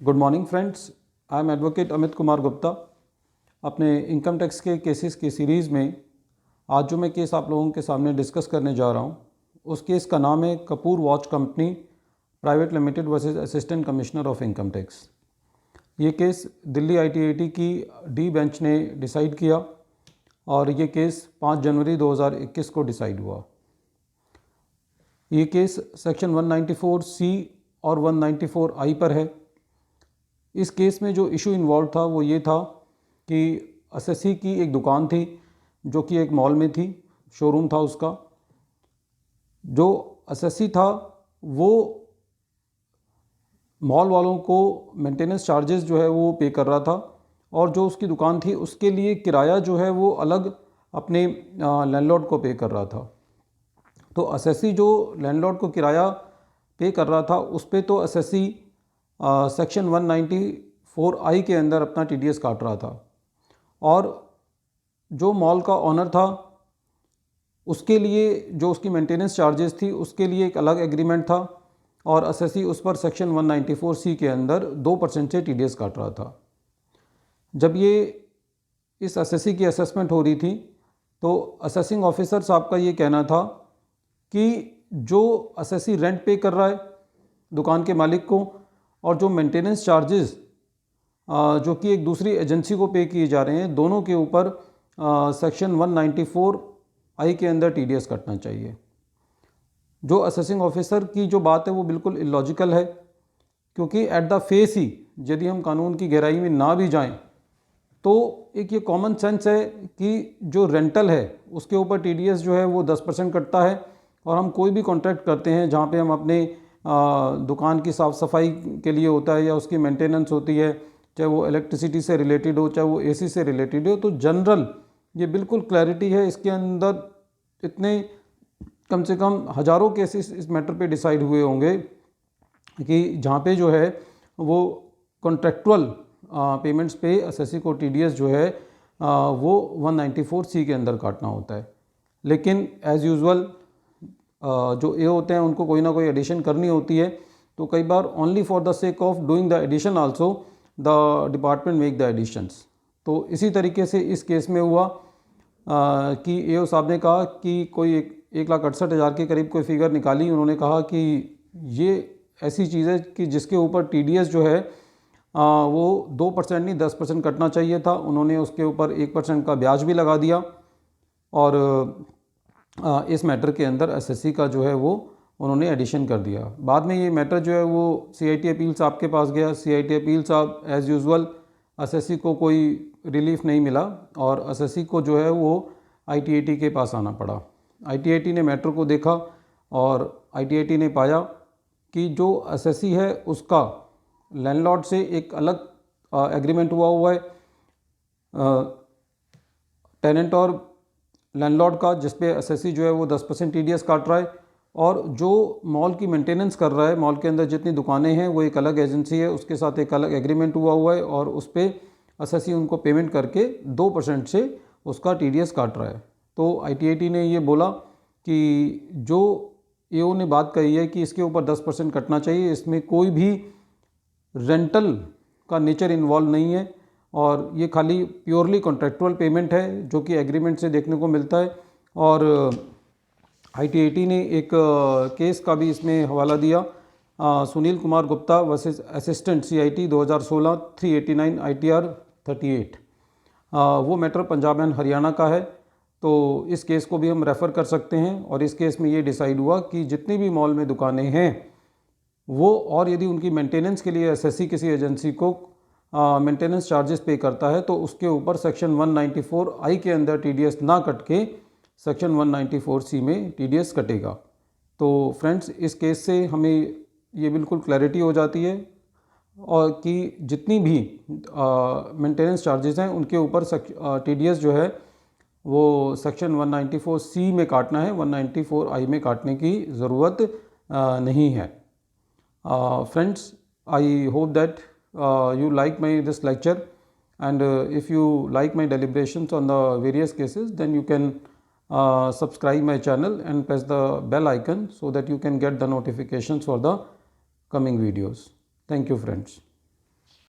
Good morning friends, I am advocate Amit Kumar Gupta. अपने income tax के cases की सीरीज़ में आज जो मैं केस आप लोगों के सामने डिस्कस करने जा रहा हूँ, उस केस का नाम है Kapoor watch company private limited versus assistant commissioner of income tax. ये केस दिल्ली ITAT की डी बेंच ने डिसाइड किया और ये केस 5 जनवरी 2021 को डिसाइड हुआ। ये केस सेक्शन 194C और 194I पर है। इस केस में जो इशू इन्वॉल्व था वो ये था कि एसएससी की एक दुकान थी जो कि एक मॉल में थी, शोरूम था उसका। जो एसएससी था वो मॉल वालों को मेंटेनेंस चार्जेस जो है वो पे कर रहा था और जो उसकी दुकान थी उसके लिए किराया जो है वो अलग अपने लैंडलॉर्ड को पे कर रहा था। तो एसएससी जो लैंडलॉर्ड को किराया पे कर रहा था उस पे तो एसएससी सेक्शन 194I के अंदर अपना TDS काट रहा था और जो मॉल का ऑनर था उसके लिए जो उसकी मेंटेनेंस चार्जेस थी उसके लिए एक अलग एग्रीमेंट था और एसएससी उस पर सेक्शन 194C के अंदर 2% से TDS काट रहा था। जब ये इस एसएससी की असेसमेंट हो रही थी तो असेसिंग ऑफिसर साहब का ये कहना था कि जो एसएससी रेंट पे कर रहा है दुकान के मालिक को और जो मेंटेनेंस चार्जेस जो कि एक दूसरी एजेंसी को पे किए जा रहे हैं, दोनों के ऊपर सेक्शन 194I के अंदर TDS कटना चाहिए। जो असेसिंग ऑफिसर की जो बात है वो बिल्कुल इलॉजिकल है, क्योंकि एट द फेस ही यदि हम कानून की गहराई में ना भी जाएं तो एक ये कॉमन सेंस है कि जो रेंटल है उसके ऊपर TDS जो है वो 10% कटता है और हम कोई भी कॉन्ट्रैक्ट करते हैं जहाँ पे हम अपने दुकान की साफ़ सफाई के लिए होता है या उसकी मेंटेनेंस होती है, चाहे वो इलेक्ट्रिसिटी से रिलेटेड हो चाहे वो AC से रिलेटेड हो, तो जनरल ये बिल्कुल क्लैरिटी है इसके अंदर। इतने कम से कम हज़ारों केसेस इस मैटर पे डिसाइड हुए होंगे कि जहाँ पे जो है वो कॉन्ट्रेक्चुअल पेमेंट्स पे एसएससी को TDS जो है वो 194C के अंदर काटना होता है। लेकिन एज़ यूजुअल जो ये होते हैं उनको कोई ना कोई एडिशन करनी होती है, तो कई बार only for the sake of doing the addition also the department make the additions. तो इसी तरीके से इस केस में हुआ कि AO साहब ने कहा कि कोई 1,68,000 के करीब कोई फिगर निकाली। उन्होंने कहा कि ये ऐसी चीज़ है कि जिसके ऊपर TDS जो है वो 2% नहीं 10% कटना चाहिए था। उन्होंने उसके ऊपर 1% का ब्याज भी लगा दिया और इस मैटर के अंदर एसएससी का जो है वो उन्होंने एडिशन कर दिया। बाद में ये मैटर जो है वो CIT अपील साहब के पास गया। CIT अपील साहब एज़ यूजुअल एसएससी को कोई रिलीफ नहीं मिला और एसएससी को जो है वो ITAT के पास आना पड़ा। ITAT ने मैटर को देखा और ITAT ने पाया कि जो एसएससी है उसका लैंडलॉर्ड से एक अलग एग्रीमेंट हुआ है टेनेंट और लैंडलॉर्ड का, जिस पे एसएससी जो है वो 10% TDS काट रहा है और जो मॉल की मेंटेनेंस कर रहा है, मॉल के अंदर जितनी दुकानें हैं वो एक अलग एजेंसी है, उसके साथ एक अलग एग्रीमेंट हुआ है और उस पर एसएससी उनको पेमेंट करके 2% से उसका TDS काट रहा है। तो ITAT ने ये बोला कि जो AO ने बात कही है कि इसके ऊपर 10% कटना चाहिए, इसमें कोई भी रेंटल का नेचर इन्वॉल्व नहीं है और ये खाली प्योरली कॉन्ट्रेक्चुअल पेमेंट है जो कि एग्रीमेंट से देखने को मिलता है। और ITAT ने एक केस का भी इसमें हवाला दिया, Sunil Kumar Gupta versus assistant CIT 2016 389 ITR 38। वो मैटर पंजाब एंड हरियाणा का है, तो इस केस को भी हम रेफ़र कर सकते हैं। और इस केस में ये डिसाइड हुआ कि जितनी भी मॉल में दुकानें हैं वो, और यदि उनकी मेंटेनेंस के लिए एसएससी किसी एजेंसी को मेंटेनेंस चार्जेस पे करता है तो उसके ऊपर सेक्शन 194I के अंदर TDS ना कट के सेक्शन 194C में TDS कटेगा। तो फ्रेंड्स, इस केस से हमें ये बिल्कुल क्लैरिटी हो जाती है और कि जितनी भी मेंटेनेंस चार्जेस हैं उनके ऊपर TDS जो है वो सेक्शन 194C में काटना है, 194I में काटने की ज़रूरत नहीं है। Friends, I hope that you like this lecture, and if you like my deliberations on the various cases, then you can subscribe my channel and press the bell icon so that you can get the notifications for the coming videos. Thank you, friends.